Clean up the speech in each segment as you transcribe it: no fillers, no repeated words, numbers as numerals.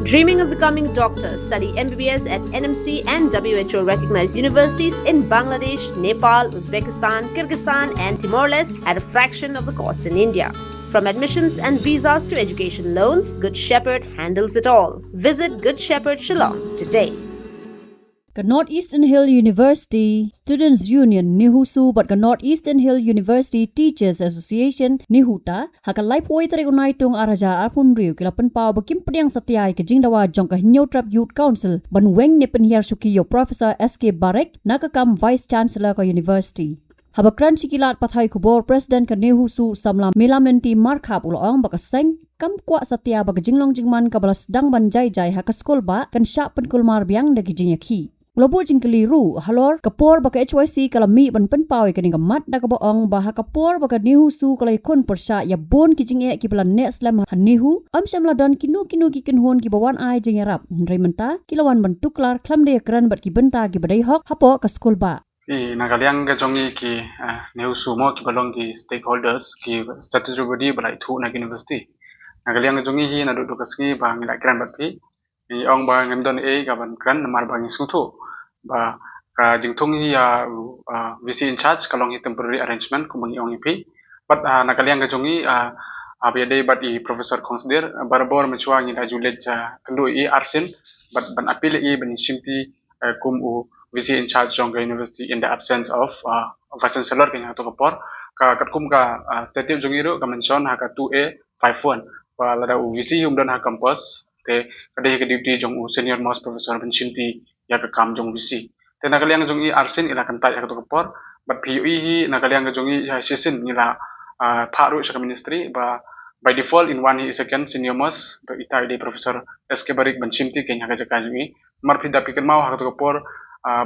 Dreaming of becoming a doctor? Study MBBS at NMC and WHO recognized universities in Bangladesh, Nepal, Uzbekistan, Kyrgyzstan, and Timor-Leste at a fraction of the cost in India. From admissions and visas to education loans, Good Shepherd handles it all. Visit Good Shepherd Shillong today. The Northeastern Hill University Students Union NEHUSU but the Northeastern Hill University Teachers Association NEHUTA hakalai poi tarik unai tung araja arpun riu kila penpau bakim pediang setiai ke jing Dawa jong ke Nyautrap Youth Council ban weng ne Hiar Shuki yo Professor SK Barik nakakam Vice Chancellor ke University. Habakran sikilat pathai kubor President ke NEHUSU samlam milam nanti markhap uloong bakaseng kam kuat setia bagi jinglong jingman ke balas dang banjai jai haka skol ba kan syak Pynklumar biang dagi jinyaki. Lobo jing keliru halor kapor baka HYC kalami ban penpau ke mat da ka boong bah kapor baka NEHUSU kalai kon persya ya bon ki jing e ki balan ne slam hanihu am samla don kinu ki kinhon ki bawan ai jing rap rementa kilawan ban tuklar klam de kran bat ki benta ki badai hok hapo ka skol ba nagaliang ga jongi ki NEHUSU mo ki balong ki stakeholders ki statutory body balai thu na university nagaliang ga jongi hi na do kasngi ba ngila kran bat pi ong ba ngamdon e ga ban kran mar ba ngi suthu ba ka jingthong hi VC in charge kalong hi temporary arrangement kumangi ong ipi but nakaliang ga jongi abiade but I professor consider barbor mechwa ngi ajulet kendo I arsin but ban appeal I ban shimti kum VC in charge jong university in the absence of vice chancellor kenya to kapor ka katkum ka statute jongi ro ka mention ha ka 2A 51 wa lada VC umdan ha campus te kadai ke duty jong senior most professor ban shimti ya ka kam jong VC te nakaliang jong I arsin ila kan ta ya to kapor but PUE hi nakaliang jong I sisin nila pharu sa ministry ba by default in one he is second senior most but itai de professor SK Barik ban shimti kenya ka jaka jongi mar phida pikir mau ha to kapor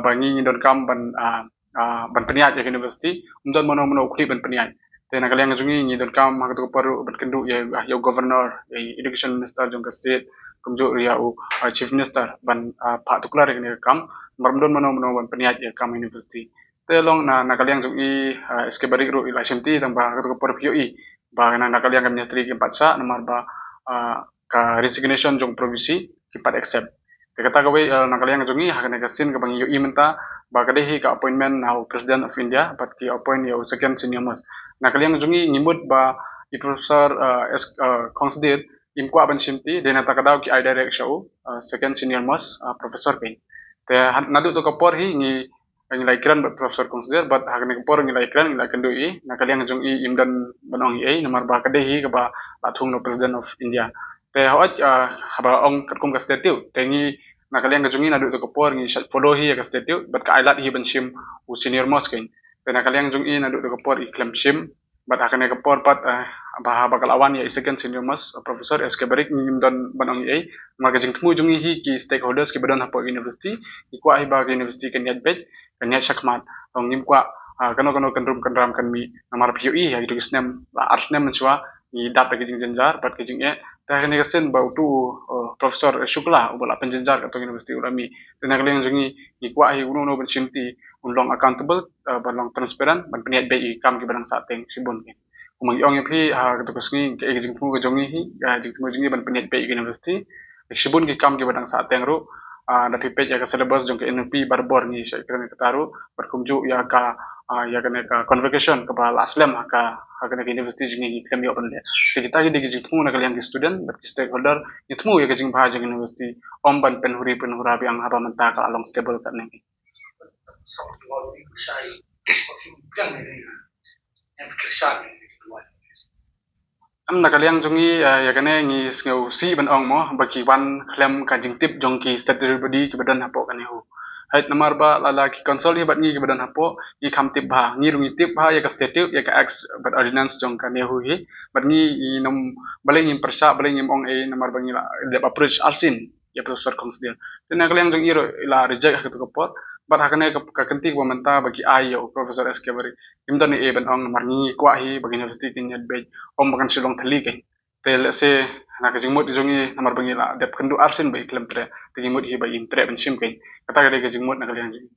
bangi don kam ban peniat ya university umdon mono ukli ban peniat te nakaliang jongi ni don kam ha to kapor ban kendu ya governor education minister jong ka state kumjo ria chief minister ban particular ni kam marmdon mono ban peniat ya kam university te long na nakaliang jongi SK Barik ro ila shimti tang ba to kapor PUE ba na nakaliang kam ministry ki patsa namar ba ka resignation jong provinsi ki pat accept te kata gawe nakaliang jongi hakane kasin ka bang UI menta ba kadehi ka appointment now president of India but ki appoint yo second senior most nakaliang jongi ngimut ba I professor consider imkwa ban shimti dena takadaw ki I direct show second senior most professor pen te nadu to kapor hi ngi laikran professor consider but hakane kapor ngi laikran ngi kendo I nakaliang jongi imdan banong I namar ba kadehi ka ba lathung no president of India te hawat haba ong katkum ka statute te ngi nakaliang jongi nadu to kapor ngi follow hi ka statute but ka ailat hi ban shim u senior most ken te nakaliang jongi nadu to kapor I claim shim but hakane kapor pat ba bakalawan ya second senior most professor SK Barik ngi don banong I mar ka jingtmu jongi hi ki stakeholders ki badon hapo university ikwa hi ba university ken yat bet ken yat shakmat ong nim kwa kano kandram kan mi namar PUE ya gitu kisnem arsnem menchwa ni data ki jingjar but ki jing ta kene kasen ba tu professor Shukla ubala penjenjar atau university ulami tenagling jongi ikwa hi uno ban shimti unlong accountable ban transparent ban peniat bei kam ki barang sateng sibon ke kumang yong phi to kasngi ke jingpu ke jongi hi jingpu jongi ban peniat bei university sibon ki kam ki barang sateng ro da pipet ya ka syllabus jong ke NP barbor ni sai kene kataru berkumju ya ka kene ka convocation ke bal aslam ka kene university jingi kami open le kita gi jingpu na kaliang student but stakeholder itmu ya ke jing bha jing university om ban penhura bi ang haba menta ka along stable kan ni am nakaliang jongi ya kene ngi ngau si ban ong mo baki wan klem ka jingtip jongki statutory body ki badan hapo kan hu hait namar ba lala ki console hi bat ngi ki badan hapo I khamtip bha ngi rungi tip bha ya ka statute ya ka ex but ordinance jong kan hu hi bat ngi nom baleng im persa baleng im ong namar bangi la de approach alsin ya professor consider ten nakaliang jongi ro ila reject ha to kapor but hakane ka kentik ba menta bagi ayo professor SK Barik imdan e ban ong marni kwa hi bagi university kin yat be om bagan Shillong thali ke tel se na ka jingmut jongi namar bangi la dep kendu arsin be klem tre tingimut hi ba im tre ben sim ke kata ga jingmut na kalian jing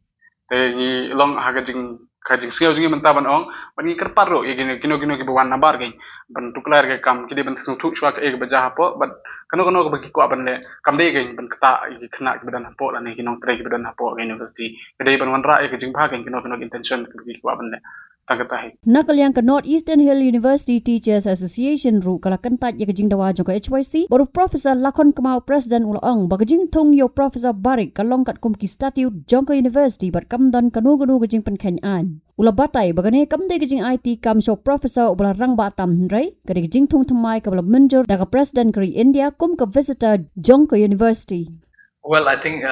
te ni long ha ga jing kajing singau jingi mentaban ong ban ngi kerparo ye gino ki bawan nabar ge ban tuklar ge kam kidi ban snu thu chwa ke ge baja hapo ban kano ke bagi ko ban le kam de ge ban kata ge khna ke badan hapo la ne gino tre ke badan hapo ge university ge ban wan ra ge jing bha ge kino intention ke bagi ko ban le tangkatahi Nakalyang ka Northeastern Hill University Teachers Association ru kala kentat ye kajing Dawa jong ka HYC baru Professor Lakon Kamau President ulang bagajing thong yo Professor Barik kalong kat kum ki statute jong ka University bat kamdan kanu kajing penkhenyan ula batai bagane kamde kajing IT kam so Professor ubala rang batam rai kadi kajing thong thamai ka bala menjor daga President kari India kum ka visitor jong ka University. Well, I think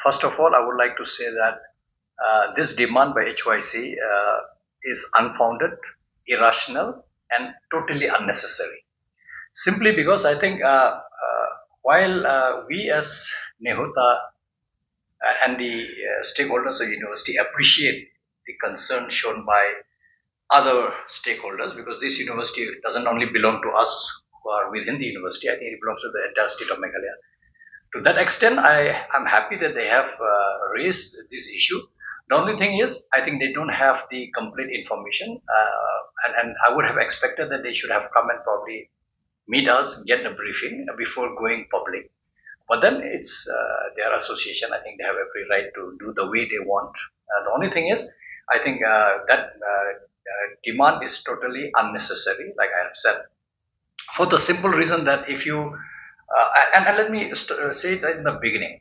first of all I would like to say that this demand by HYC is unfounded, irrational, and totally unnecessary. Simply because I think while we as NEHUTA and the stakeholders of the university appreciate the concern shown by other stakeholders, because this university doesn't only belong to us who are within the university, I think it belongs to the entire state of Meghalaya. To that extent, I am happy that they have raised this issue. The only thing is, I think they don't have the complete information, and I would have expected that they should have come and probably meet us, get a briefing before going public. But then it's their association. I think they have every right to do the way they want. The only thing is, I think that demand is totally unnecessary, like I have said, for the simple reason that if you, and let me say it in the beginning,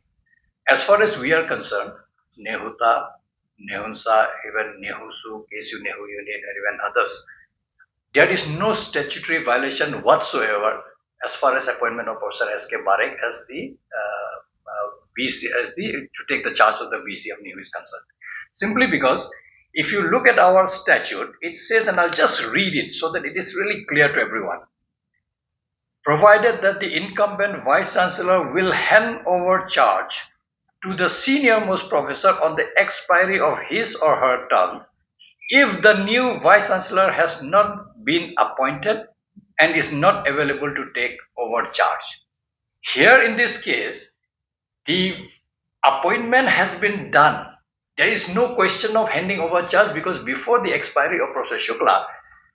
as far as we are concerned, NEHUTA, NEHUSA, even NEHUSU, KSU, NEHU Union, and even others, there is no statutory violation whatsoever as far as appointment of Professor S.K. Barik as the VC, to take the charge of the VC of NEHU is concerned. Simply because if you look at our statute, it says, and I'll just read it so that it is really clear to everyone. Provided that the incumbent Vice Chancellor will hand over charge to the senior most professor on the expiry of his or her term, if the new Vice Chancellor has not been appointed and is not available to take over charge. Here in this case, the appointment has been done. There is no question of handing over charge because before the expiry of Professor Shukla,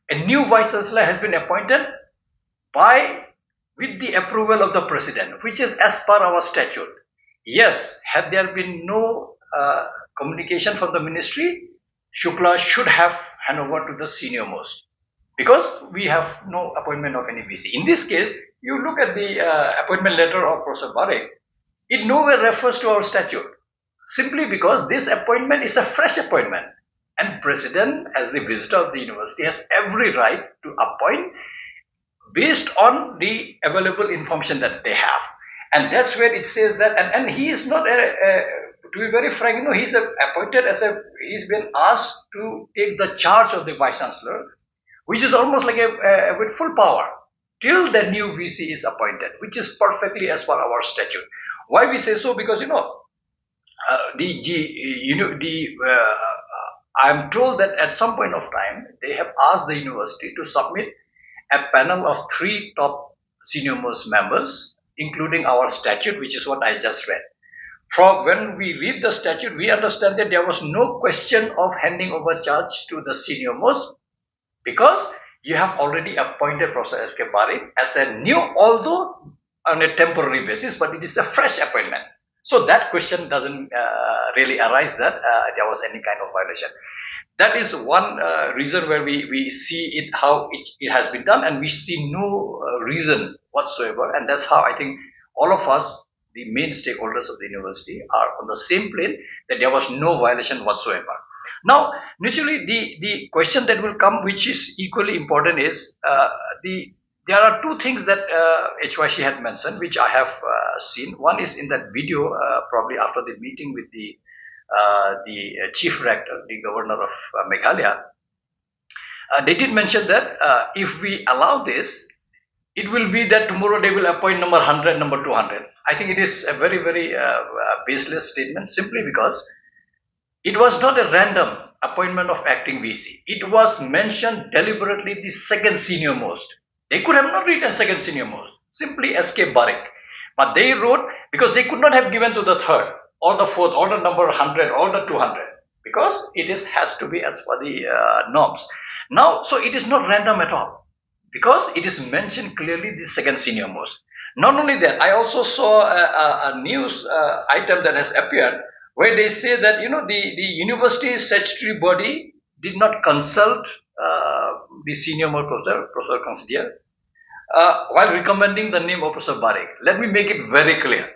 a new Vice Chancellor has been appointed with the approval of the President, which is as per our statute. Yes, had there been no communication from the ministry, Shukla should have handed over to the senior most, because we have no appointment of any VC. In this case, you look at the appointment letter of Professor Barik, it nowhere refers to our statute, simply because this appointment is a fresh appointment, and President, as the visitor of the university, has every right to appoint based on the available information that they have. And that's where it says that, and he is not, to be very frank, he's appointed he's been asked to take the charge of the Vice Chancellor, which is almost like with full power, till the new VC is appointed, which is perfectly as per our statute. Why we say so? Because, I'm told that at some point of time, they have asked the university to submit a panel of 3 top senior-most members, including our statute, which is what I just read. From when we read the statute, we understand that there was no question of handing over charge to the senior-most, because you have already appointed Professor S.K. Barik as a new, although on a temporary basis, but it is a fresh appointment. So that question doesn't really arise that there was any kind of violation. That is one reason where we see it, how it has been done, and we see no reason whatsoever. And that's how I think all of us, the main stakeholders of the university, are on the same plane, that there was no violation whatsoever. Now, naturally, the question that will come, which is equally important, is there are 2 things that HYC had mentioned, which I have seen. One is in that video, probably after the meeting with the chief rector, the governor of Meghalaya. They did mention that if we allow this, it will be that tomorrow they will appoint number 100, number 200. I think it is a very, very baseless statement, simply because it was not a random appointment of acting VC. It was mentioned deliberately the second senior most. They could have not written second senior most, simply S.K. Barik. But they wrote, because they could not have given to the third, or the fourth, or the number 100, or the 200. because it has to be as per the norms. Now, so it is not random at all, because it is mentioned clearly the second senior most. Not only that, I also saw a news item that has appeared where they say that the university statutory body did not consult the senior most Professor Considier, while recommending the name of Professor Barik. Let me make it very clear.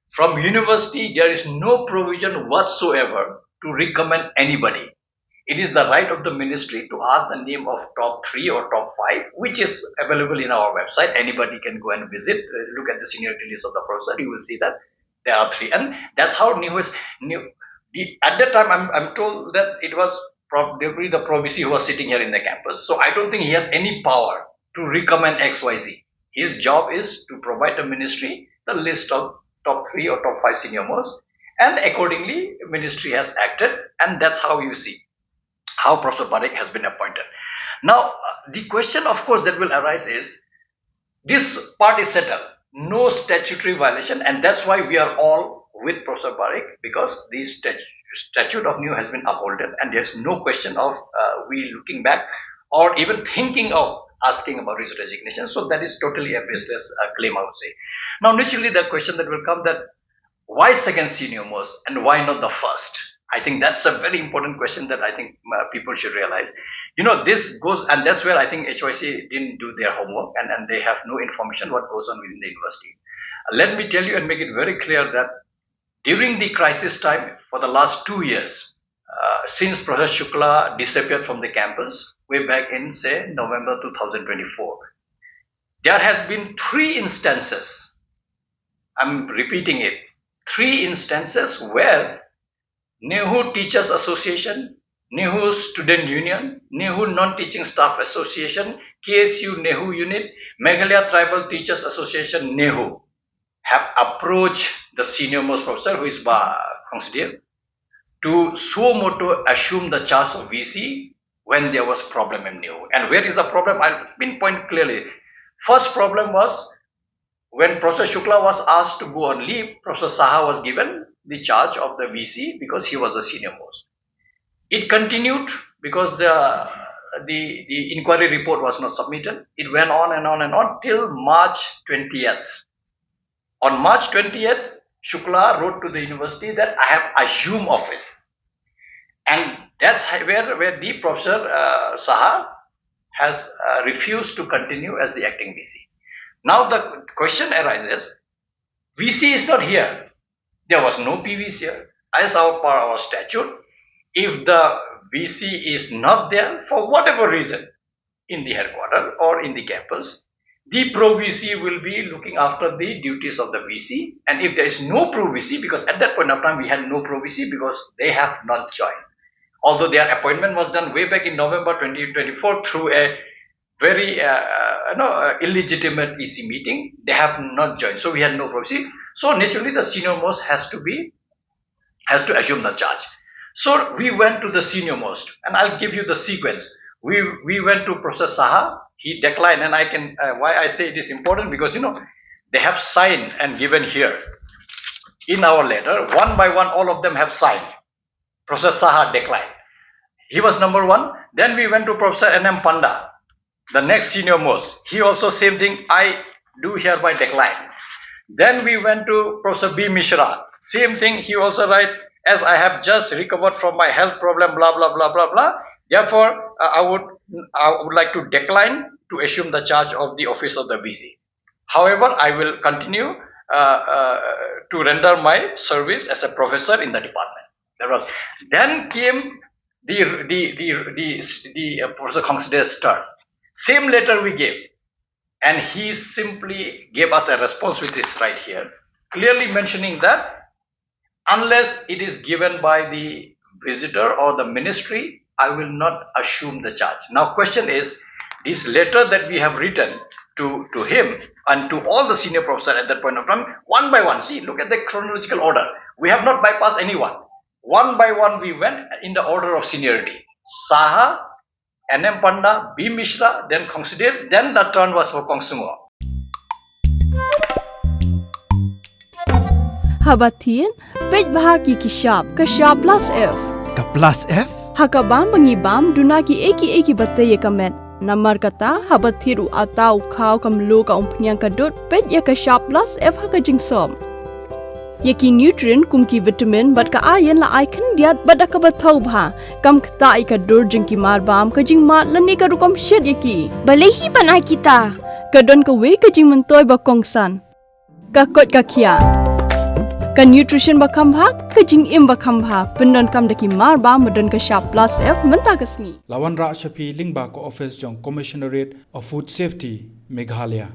From university, there is no provision whatsoever to recommend anybody. It is the right of the ministry to ask the name of top 3 or top 5, which is available in our website. Anybody can go and visit, look at the seniority list of the professor. You will see that there are 3, and that's how NEHUSU. At that time, I'm told that it was probably the Prof who was sitting here in the campus. So I don't think he has any power to recommend XYZ. His job is to provide the ministry the list of top 3 or top 5 senior most, and accordingly, ministry has acted, and that's how you see how Professor Barik has been appointed. Now, the question, of course, that will arise is, this part is settled, no statutory violation, and that's why we are all with Professor Barik, because the statute of NEHU has been upheld, and there's no question of we looking back or even thinking of asking about his resignation. So that is totally a baseless claim, I would say. Now, naturally, the question that will come that why second senior most and why not the first? I think that's a very important question that I think people should realize. This goes, and that's where I think HYC didn't do their homework, and they have no information what goes on within the university. Let me tell you and make it very clear that during the crisis time for the last 2 years, since Professor Shukla disappeared from the campus way back in, say, November 2024, there has been 3 instances, I'm repeating it, 3 instances where NEHU Teachers Association, NEHU Student Union, NEHU Non-Teaching Staff Association, KSU NEHU Unit, Meghalaya Tribal Teachers Association NEHU have approached the senior most professor, who is Considier, to suo motu assume the charge of VC when there was problem in NEHU. And where is the problem? I'll pinpoint clearly. First problem was when Professor Shukla was asked to go on leave, Professor Saha was given the charge of the VC because he was the senior most. It continued because the inquiry report was not submitted. It went on and on and on till March 20th. On March 20th, Shukla wrote to the university that I have assumed office. And that's where the Professor Saha has refused to continue as the acting VC. Now the question arises, VC is not here. There was no PVs here. As per our statute, if the VC is not there for whatever reason in the headquarters or in the campus, the Pro VC will be looking after the duties of the VC. And if there is no Pro VC, because at that point of time we had no Pro VC because they have not joined. Although their appointment was done way back in November 2024 through a very illegitimate EC meeting, they have not joined. So we had no Pro VC. So naturally the senior most has to assume the charge. So we went to the senior most, and I'll give you the sequence. We went to Professor Saha. He declined, and I can why I say it is important, because they have signed and given here in our letter, one by one, all of them have signed. Professor Saha declined. He was number 1. Then we went to Professor N.M. Panda, the next senior most. He also same thing, I do hereby decline. Then we went to Professor B. Mishra. Same thing, he also write, as I have just recovered from my health problem, blah, blah, blah, blah, blah. Therefore, I would like to decline to assume the charge of the office of the VC. However, I will continue to render my service as a professor in the department. Then came the Professor Considier's turn. Same letter we gave, and he simply gave us a response, which is right here, clearly mentioning that unless it is given by the visitor or the ministry, I will not assume the charge. Now, question is, this letter that we have written to him and to all the senior professors at that point of time, one by one, see, look at the chronological order. We have not bypassed anyone. One by one, we went in the order of seniority. Saha, N.M. Panda, B. Mishra, then Considier, then the turn was for Kongsungo. Habatin, page bahagi kishab, kashab plus F. ka plus F Hakabam bangi bam dunaki eki batte ye kamet. Namar kata habat thiru atau khau kam lu ka umpnyang kadut pet ya ka sharp plus F haka jingsom. Yaki nutrient kum ki vitamin bat ka iron la icon diat bat ka bathau bha kam kta I ka dur jingki mar bam ka jing mat lani ka rukom shed yaki. Balehi banai kita. Kadon ka we ka jing mentoy ba kongsan. Ka kot ka khia. Ka nutrition ba kham bha ka jing im ba kham bha pendon kam daki mar bam madon ka sharp plus F menta ka sngi. Lawan Ra Shapi Lingba ko office jong Commissionerate of Food Safety Meghalaya